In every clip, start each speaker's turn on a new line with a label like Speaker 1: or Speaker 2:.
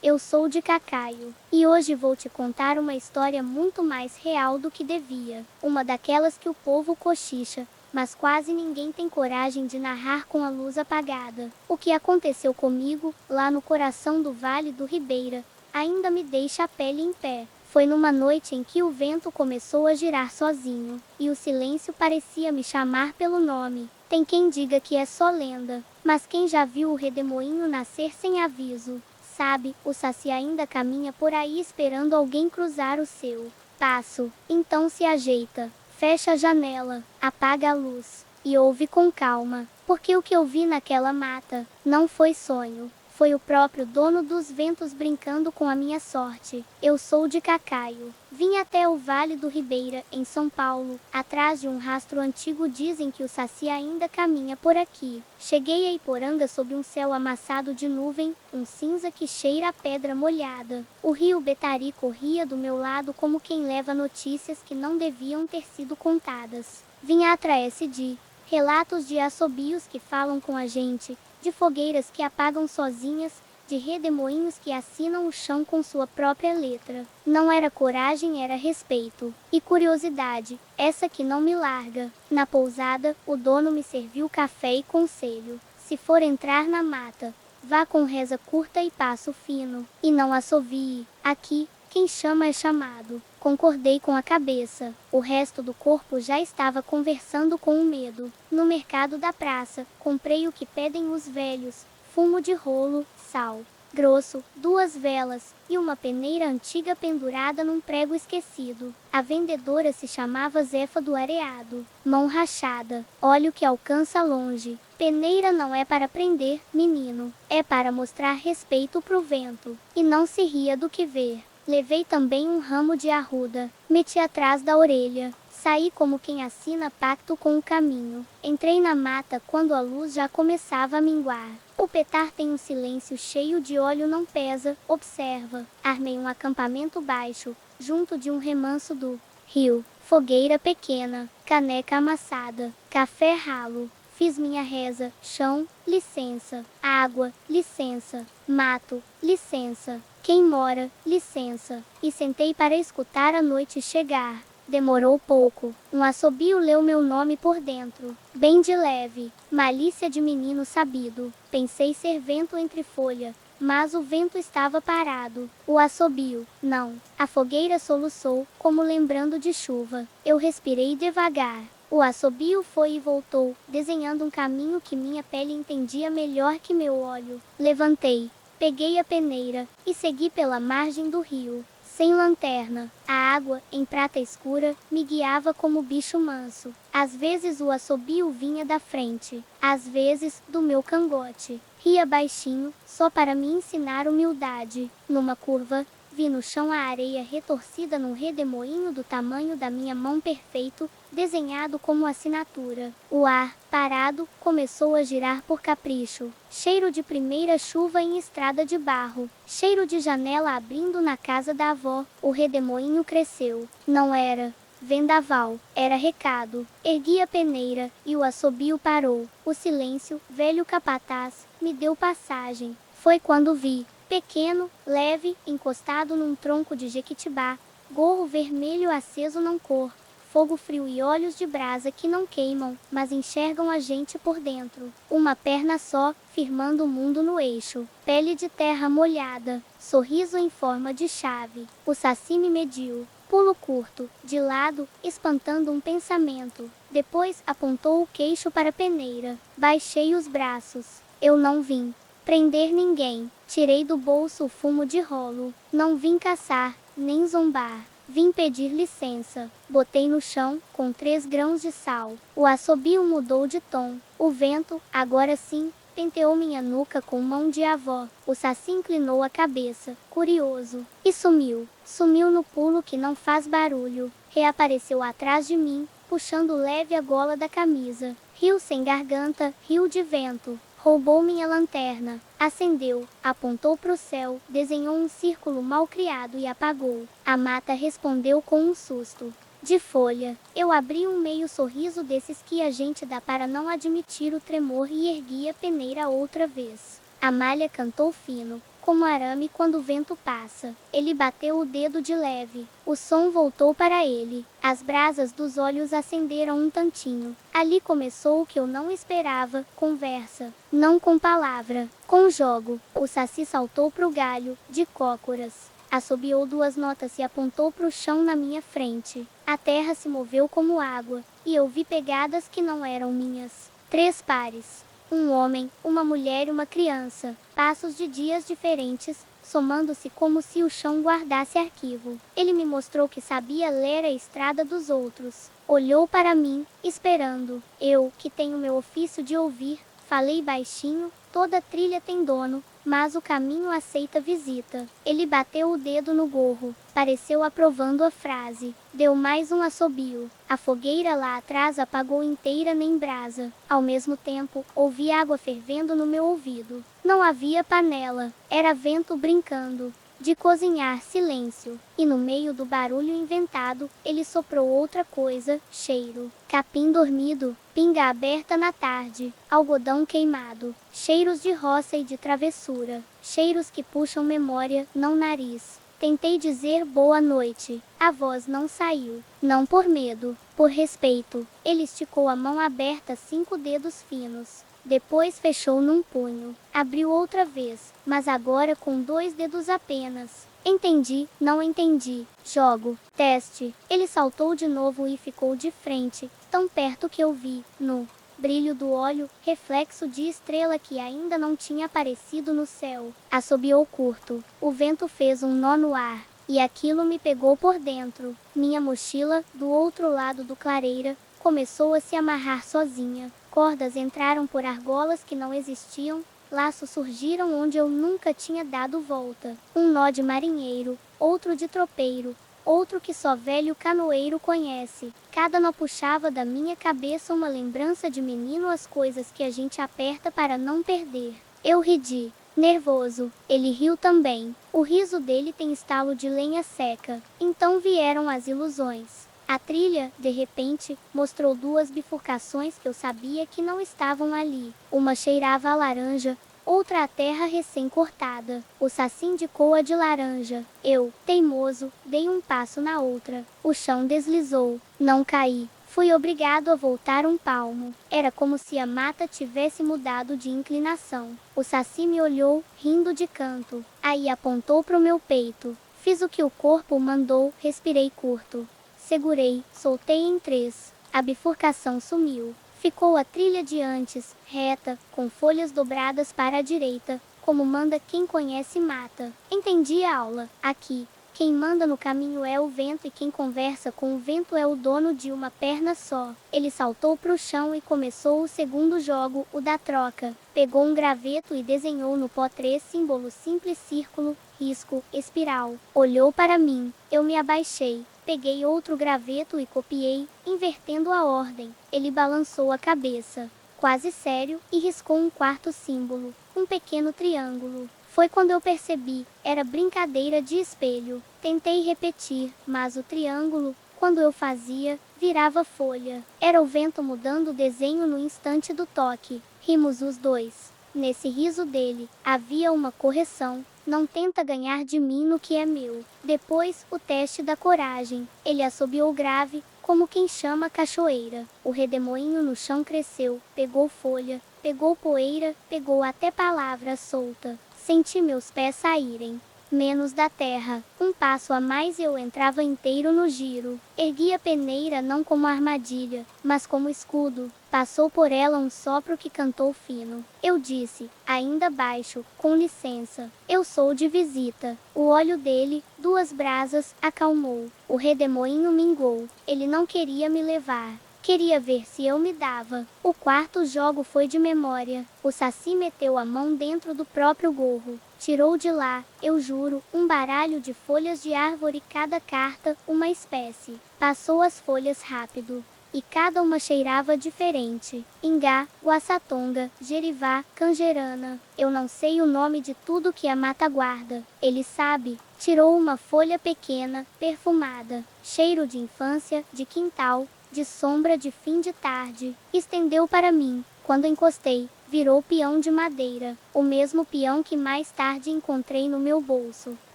Speaker 1: eu sou de Cacaio, e hoje vou te contar uma história muito mais real do que devia. Uma daquelas que o povo cochicha, mas quase ninguém tem coragem de narrar com a luz apagada. O que aconteceu comigo, lá no coração do Vale do Ribeira, ainda me deixa a pele em pé. Foi numa noite em que o vento começou a girar sozinho, e o silêncio parecia me chamar pelo nome. Tem quem diga que é só lenda, mas quem já viu o redemoinho nascer sem aviso, sabe, o Saci ainda caminha por aí esperando alguém cruzar o seu passo. Então se ajeita, fecha a janela, apaga a luz, e ouve com calma, porque o que eu vi naquela mata não foi sonho. Foi o próprio dono dos ventos brincando com a minha sorte. Eu sou de Cacaio. Vim até o Vale do Ribeira, em São Paulo. Atrás de um rastro antigo dizem que o Saci ainda caminha por aqui. Cheguei a Iporanga sob um céu amassado de nuvem, um cinza que cheira a pedra molhada. O rio Betari corria do meu lado como quem leva notícias que não deviam ter sido contadas. Vim atrás de relatos de assobios que falam com a gente, de fogueiras que apagam sozinhas, de redemoinhos que assinam o chão com sua própria letra. Não era coragem, era respeito. E curiosidade, essa que não me larga. Na pousada, o dono me serviu café e conselho. Se for entrar na mata, vá com reza curta e passo fino. E não assovie. Aqui, quem chama é chamado. Concordei com a cabeça. O resto do corpo já estava conversando com o medo. No mercado da praça, comprei o que pedem os velhos: fumo de rolo, sal grosso, 2 velas e uma peneira antiga pendurada num prego esquecido. A vendedora se chamava Zefa do Areado. Mão rachada, olho que alcança longe. Peneira não é para prender, menino, é para mostrar respeito pro vento. E não se ria do que ver. Levei também um ramo de arruda, meti atrás da orelha. Saí como quem assina pacto com o caminho. Entrei na mata quando a luz já começava a minguar. O petar tem um silêncio cheio de óleo, não pesa, observa. Armei um acampamento baixo, junto de um remanso do rio. Fogueira pequena, caneca amassada, café ralo. Fiz minha reza: chão, licença. Água, licença. Mato, licença. Quem mora, licença. E sentei para escutar a noite chegar. Demorou pouco. Um assobio leu meu nome por dentro. Bem de leve. Malícia de menino sabido. Pensei ser vento entre folha, mas o vento estava parado. O assobio, não. A fogueira soluçou, como lembrando de chuva. Eu respirei devagar. O assobio foi e voltou, desenhando um caminho que minha pele entendia melhor que meu olho. Levantei, peguei a peneira e segui pela margem do rio. Sem lanterna, a água, em prata escura, me guiava como bicho manso. Às vezes o assobio vinha da frente, às vezes, do meu cangote. Ria baixinho, só para me ensinar humildade. Numa curva, vi no chão a areia retorcida num redemoinho do tamanho da minha mão perfeito, desenhado como assinatura. O ar, parado, começou a girar por capricho. Cheiro de primeira chuva em estrada de barro. Cheiro de janela abrindo na casa da avó. O redemoinho cresceu. Não era vendaval, era recado. Ergui a peneira, e o assobio parou. O silêncio, velho capataz, me deu passagem. Foi quando vi, pequeno, leve, encostado num tronco de jequitibá, gorro vermelho aceso não cor, fogo frio e olhos de brasa que não queimam, mas enxergam a gente por dentro. Uma perna só, firmando o mundo no eixo. Pele de terra molhada, sorriso em forma de chave. O Saci me mediu. Pulo curto, de lado, espantando um pensamento. Depois apontou o queixo para a peneira. Baixei os braços. Eu não vim prender ninguém. Tirei do bolso o fumo de rolo. Não vim caçar, nem zombar. Vim pedir licença. Botei no chão, com 3 grãos de sal. O assobio mudou de tom. O vento, agora sim, penteou minha nuca com mão de avó. O Saci inclinou a cabeça, curioso, e sumiu. Sumiu no pulo que não faz barulho. Reapareceu atrás de mim, puxando leve a gola da camisa. Rio sem garganta, rio de vento. Roubou minha lanterna, acendeu, apontou para o céu, desenhou um círculo mal criado e apagou. A mata respondeu com um susto. De folha, eu abri um meio sorriso desses que a gente dá para não admitir o tremor e ergui a peneira outra vez. A malha cantou fino, como arame quando o vento passa. Ele bateu o dedo de leve. O som voltou para ele. As brasas dos olhos acenderam um tantinho. Ali começou o que eu não esperava, conversa. Não com palavra, com jogo. O saci saltou pro galho, de cócoras. Assobiou 2 notas e apontou pro chão na minha frente. A terra se moveu como água, e eu vi pegadas que não eram minhas. 3 pares. Um homem, uma mulher e uma criança. Passos de dias diferentes, somando-se como se o chão guardasse arquivo. Ele me mostrou que sabia ler a estrada dos outros. Olhou para mim, esperando. Eu, que tenho meu ofício de ouvir, falei baixinho: toda trilha tem dono, mas o caminho aceita visita. Ele bateu o dedo no gorro, pareceu aprovando a frase. Deu mais um assobio. A fogueira lá atrás apagou inteira nem brasa. Ao mesmo tempo, ouvi água fervendo no meu ouvido. Não havia panela, era vento brincando. De cozinhar, silêncio. E no meio do barulho inventado, ele soprou outra coisa: cheiro. Capim dormido, pinga aberta na tarde, algodão queimado. Cheiros de roça e de travessura. Cheiros que puxam memória, não nariz. Tentei dizer boa noite. A voz não saiu. Não por medo, por respeito. Ele esticou a mão aberta, 5 dedos finos. Depois fechou num punho. Abriu outra vez, mas agora com 2 dedos apenas. Entendi, não entendi. Jogo. Teste. Ele saltou de novo e ficou de frente, tão perto que eu vi, no brilho do óleo, reflexo de estrela que ainda não tinha aparecido no céu. Assobiou curto. O vento fez um nó no ar, e aquilo me pegou por dentro. Minha mochila, do outro lado do clareira, começou a se amarrar sozinha. Cordas entraram por argolas que não existiam, laços surgiram onde eu nunca tinha dado volta. Um nó de marinheiro, outro de tropeiro, outro que só velho canoeiro conhece. Cada nó puxava da minha cabeça uma lembrança de menino, as coisas que a gente aperta para não perder. Eu ri, nervoso. Ele riu também. O riso dele tem estalo de lenha seca. Então vieram as ilusões. A trilha, de repente, mostrou 2 bifurcações que eu sabia que não estavam ali. Uma cheirava a laranja, outra a terra recém-cortada. O saci indicou a de laranja. Eu, teimoso, dei um passo na outra. O chão deslizou. Não caí. Fui obrigado a voltar um palmo. Era como se a mata tivesse mudado de inclinação. O saci me olhou, rindo de canto. Aí apontou pro meu peito. Fiz o que o corpo mandou, respirei curto. Segurei, soltei em 3. A bifurcação sumiu. Ficou a trilha de antes, reta, com folhas dobradas para a direita, como manda quem conhece mata. Entendi a aula. Aqui, quem manda no caminho é o vento e quem conversa com o vento é o dono de uma perna só. Ele saltou pro chão e começou o segundo jogo, o da troca. Pegou um graveto e desenhou no pó 3 símbolos: simples, círculo, risco, espiral. Olhou para mim. Eu me abaixei. Peguei outro graveto e copiei, invertendo a ordem. Ele balançou a cabeça, quase sério, e riscou um 4º símbolo, um pequeno triângulo. Foi quando eu percebi, era brincadeira de espelho. Tentei repetir, mas o triângulo, quando eu fazia, virava folha. Era o vento mudando o desenho no instante do toque. Rimos os 2. Nesse riso dele, havia uma correção. Não tenta ganhar de mim no que é meu. Depois, o teste da coragem. Ele assobiou grave, como quem chama cachoeira. O redemoinho no chão cresceu, pegou folha, pegou poeira, pegou até palavra solta. Senti meus pés saírem. Menos da terra. Um passo a mais e eu entrava inteiro no giro. Ergui a peneira não como armadilha, mas como escudo. Passou por ela um sopro que cantou fino. Eu disse, ainda baixo, com licença. Eu sou de visita. O olho dele, 2 brasas, acalmou. O redemoinho mingou. Ele não queria me levar. Queria ver se eu me dava. O 4º jogo foi de memória. O saci meteu a mão dentro do próprio gorro. Tirou de lá, eu juro, um baralho de folhas de árvore, cada carta, uma espécie. Passou as folhas rápido. E cada uma cheirava diferente. Ingá, guaçatonga, jerivá, canjerana. Eu não sei o nome de tudo que a mata guarda. Ele sabe. Tirou uma folha pequena, perfumada. Cheiro de infância, de quintal, de sombra de fim de tarde. Estendeu para mim. Quando encostei, virou peão de madeira, o mesmo peão que mais tarde encontrei no meu bolso.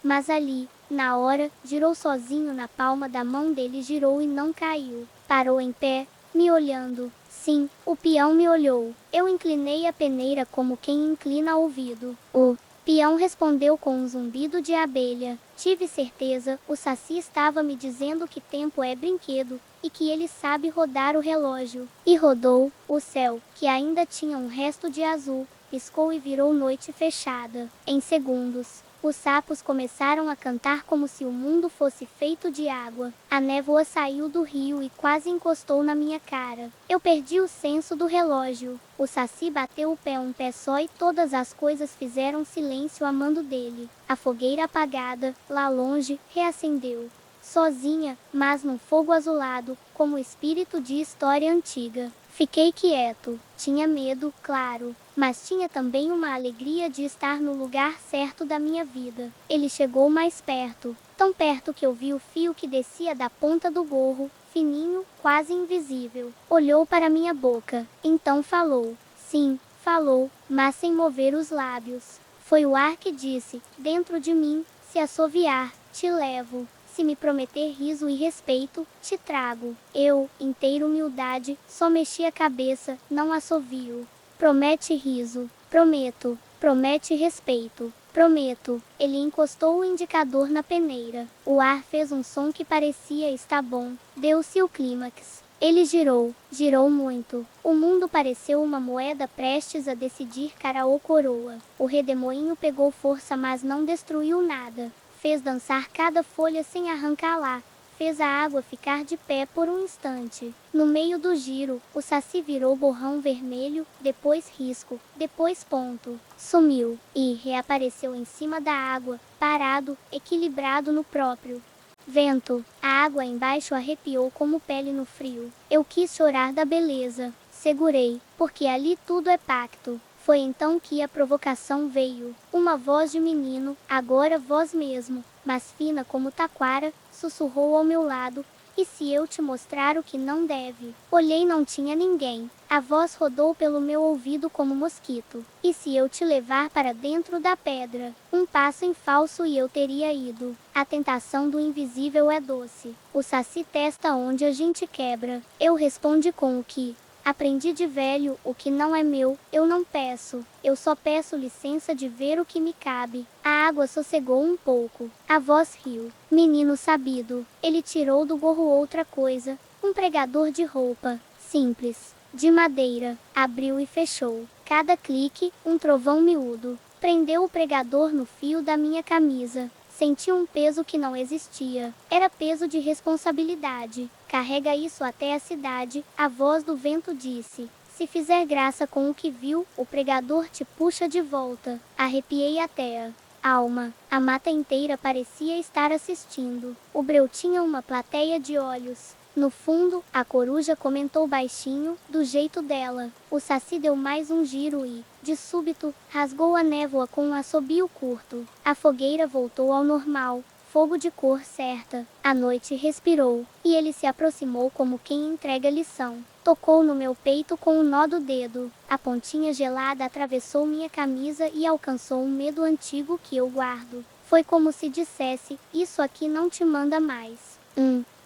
Speaker 1: Mas ali, na hora, girou sozinho na palma da mão dele, girou e não caiu. Parou em pé, me olhando. Sim, o peão me olhou. Eu inclinei a peneira como quem inclina ouvido. O peão respondeu com um zumbido de abelha. Tive certeza, o Saci estava me dizendo que tempo é brinquedo, e que ele sabe rodar o relógio. E rodou. O céu, que ainda tinha um resto de azul, piscou e virou noite fechada. Em segundos, os sapos começaram a cantar como se o mundo fosse feito de água. A névoa saiu do rio e quase encostou na minha cara. Eu perdi o senso do relógio. O Saci bateu o pé um pé só e todas as coisas fizeram silêncio a mando dele. A fogueira apagada, lá longe, reacendeu. Sozinha, mas num fogo azulado, como espírito de história antiga. Fiquei quieto. Tinha medo, claro, mas tinha também uma alegria de estar no lugar certo da minha vida. Ele chegou mais perto, tão perto que eu vi o fio que descia da ponta do gorro, fininho, quase invisível. Olhou para minha boca, então falou. Sim, falou, mas sem mover os lábios. Foi o ar que disse, dentro de mim, se assoviar, te levo. Se me prometer riso e respeito, te trago. Eu, inteira humildade, só mexi a cabeça, não assovio. Promete riso. Prometo. Promete respeito. Prometo. Ele encostou o indicador na peneira. O ar fez um som que parecia estar bom. Deu-se o clímax. Ele girou. Girou muito. O mundo pareceu uma moeda prestes a decidir cara ou coroa. O redemoinho pegou força, mas não destruiu nada. Fez dançar cada folha sem arrancá-la. Fez a água ficar de pé por um instante. No meio do giro, o Saci virou borrão vermelho, depois risco, depois ponto. Sumiu, e reapareceu em cima da água, parado, equilibrado no próprio vento. A água embaixo arrepiou como pele no frio. Eu quis chorar da beleza. Segurei, porque ali tudo é pacto. Foi então que a provocação veio. Uma voz de menino, agora voz mesmo, mas fina como taquara, sussurrou ao meu lado. E se eu te mostrar o que não deve? Olhei, não tinha ninguém. A voz rodou pelo meu ouvido como mosquito. E se eu te levar para dentro da pedra? Um passo em falso e eu teria ido. A tentação do invisível é doce. O Saci testa onde a gente quebra. Eu respondi com o que aprendi de velho, o que não é meu, eu não peço. Eu só peço licença de ver o que me cabe. A água sossegou um pouco. A voz riu. Menino sabido. Ele tirou do gorro outra coisa. Um pregador de roupa. Simples. De madeira. Abriu e fechou. Cada clique, um trovão miúdo. Prendeu o pregador no fio da minha camisa. Senti um peso que não existia. Era peso de responsabilidade. Carrega isso até a cidade, a voz do vento disse. Se fizer graça com o que viu, o pregador te puxa de volta. Arrepiei até a alma. A mata inteira parecia estar assistindo. O breu tinha uma plateia de olhos. No fundo, a coruja comentou baixinho, do jeito dela. O Saci deu mais um giro e, de súbito, rasgou a névoa com um assobio curto. A fogueira voltou ao normal, fogo de cor certa. A noite respirou, e ele se aproximou como quem entrega lição. Tocou no meu peito com o nó do dedo. A pontinha gelada atravessou minha camisa e alcançou um medo antigo que eu guardo. Foi como se dissesse, isso aqui não te manda mais.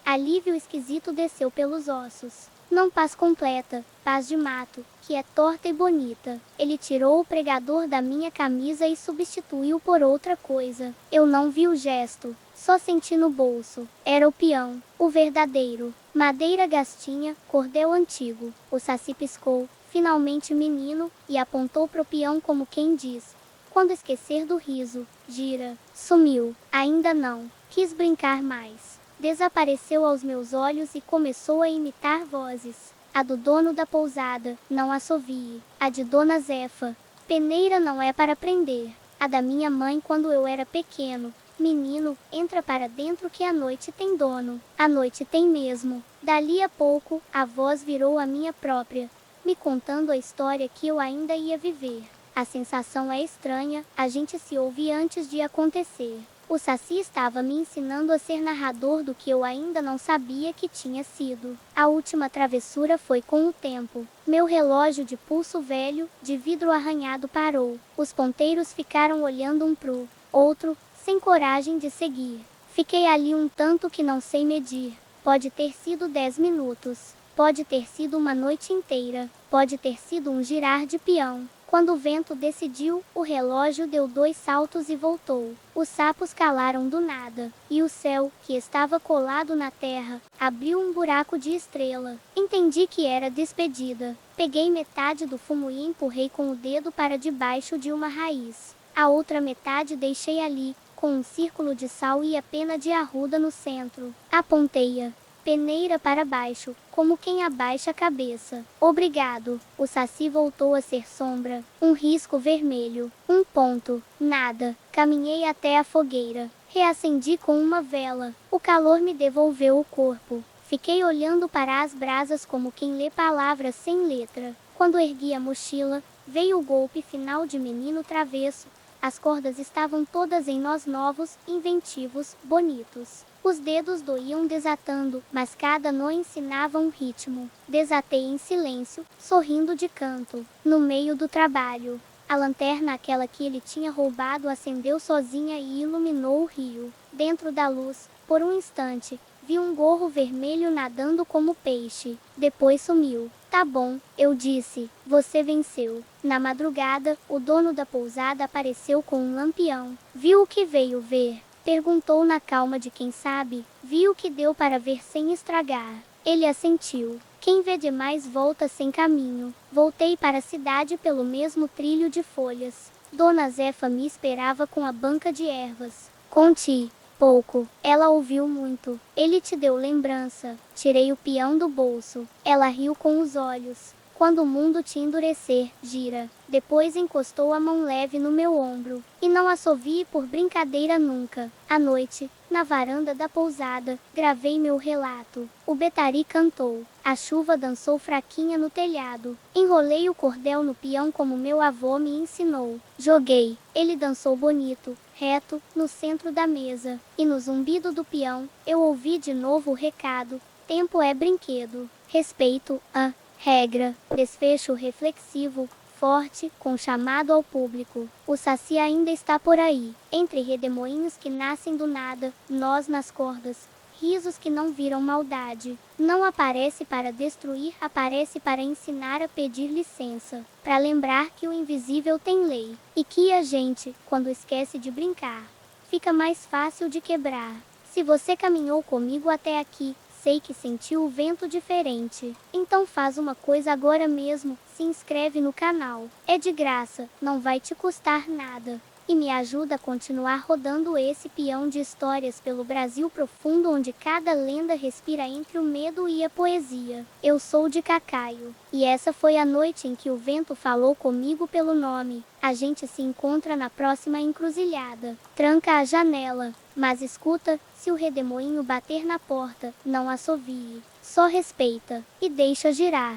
Speaker 1: Alívio esquisito desceu pelos ossos. Não paz completa, paz de mato, que é torta e bonita. Ele tirou o pregador da minha camisa e substituiu por outra coisa. Eu não vi o gesto, só senti no bolso. Era o peão, o verdadeiro. Madeira gastinha, cordel antigo. O Saci piscou, finalmente menino, e apontou pro peão como quem diz. Quando esquecer do riso, gira. Sumiu. Ainda não. Quis brincar mais. Desapareceu aos meus olhos e começou a imitar vozes. A do dono da pousada, não assovie. A de Dona Zefa, peneira não é para prender. A da minha mãe quando eu era pequeno. Menino, entra para dentro que a noite tem dono. A noite tem mesmo. Dali a pouco, a voz virou a minha própria, me contando a história que eu ainda ia viver. A sensação é estranha, a gente se ouve antes de acontecer. O Saci estava me ensinando a ser narrador do que eu ainda não sabia que tinha sido. A última travessura foi com o tempo. Meu relógio de pulso velho, de vidro arranhado, parou. Os ponteiros ficaram olhando um pro outro, sem coragem de seguir. Fiquei ali um tanto que não sei medir. Pode ter sido 10 minutos. Pode ter sido uma noite inteira. Pode ter sido um girar de peão. Quando o vento decidiu, o relógio deu 2 saltos e voltou. Os sapos calaram do nada, e o céu, que estava colado na terra, abriu um buraco de estrela. Entendi que era despedida. Peguei metade do fumo e empurrei com o dedo para debaixo de uma raiz. A outra metade deixei ali, com um círculo de sal e a pena de arruda no centro. Apontei-a peneira para baixo, como quem abaixa a cabeça. Obrigado. O Saci voltou a ser sombra. Um risco vermelho. Um ponto. Nada. Caminhei até a fogueira. Reacendi com uma vela. O calor me devolveu o corpo. Fiquei olhando para as brasas como quem lê palavras sem letra. Quando ergui a mochila, veio o golpe final de menino travesso. As cordas estavam todas em nós novos, inventivos, bonitos. Os dedos doíam desatando, mas cada nó ensinava um ritmo. Desatei em silêncio, sorrindo de canto. No meio do trabalho, a lanterna, aquela que ele tinha roubado, acendeu sozinha e iluminou o rio. Dentro da luz, por um instante, vi um gorro vermelho nadando como peixe. Depois sumiu. Tá bom, eu disse. Você venceu. Na madrugada, o dono da pousada apareceu com um lampião. Viu o que veio ver? Perguntou na calma de quem sabe. Vi o que deu para ver sem estragar. Ele assentiu. Quem vê demais volta sem caminho. Voltei para a cidade pelo mesmo trilho de folhas. Dona Zefa me esperava com a banca de ervas. Conte. Pouco. Ela ouviu muito. Ele te deu lembrança. Tirei o peão do bolso. Ela riu com os olhos. Quando o mundo te endurecer, gira. Depois encostou a mão leve no meu ombro. E não assovie por brincadeira nunca. À noite, na varanda da pousada, gravei meu relato. O betari cantou. A chuva dançou fraquinha no telhado. Enrolei o cordel no peão como meu avô me ensinou. Joguei. Ele dançou bonito, reto, no centro da mesa. E no zumbido do peão, eu ouvi de novo o recado. Tempo é brinquedo. Respeito, regra. Desfecho reflexivo, forte, com chamado ao público. O Saci ainda está por aí, entre redemoinhos que nascem do nada, nós nas cordas, risos que não viram maldade. Não aparece para destruir, aparece para ensinar a pedir licença, para lembrar que o invisível tem lei, e que a gente, quando esquece de brincar, fica mais fácil de quebrar. Se você caminhou comigo até aqui, sei que sentiu o vento diferente. Então faz uma coisa agora mesmo, se inscreve no canal. É de graça, não vai te custar nada. E me ajuda a continuar rodando esse peão de histórias pelo Brasil profundo, onde cada lenda respira entre o medo e a poesia. Eu sou de Cacaio. E essa foi a noite em que o vento falou comigo pelo nome. A gente se encontra na próxima encruzilhada. Tranca a janela. Mas escuta, se o redemoinho bater na porta, não assovie. Só respeita e deixa girar.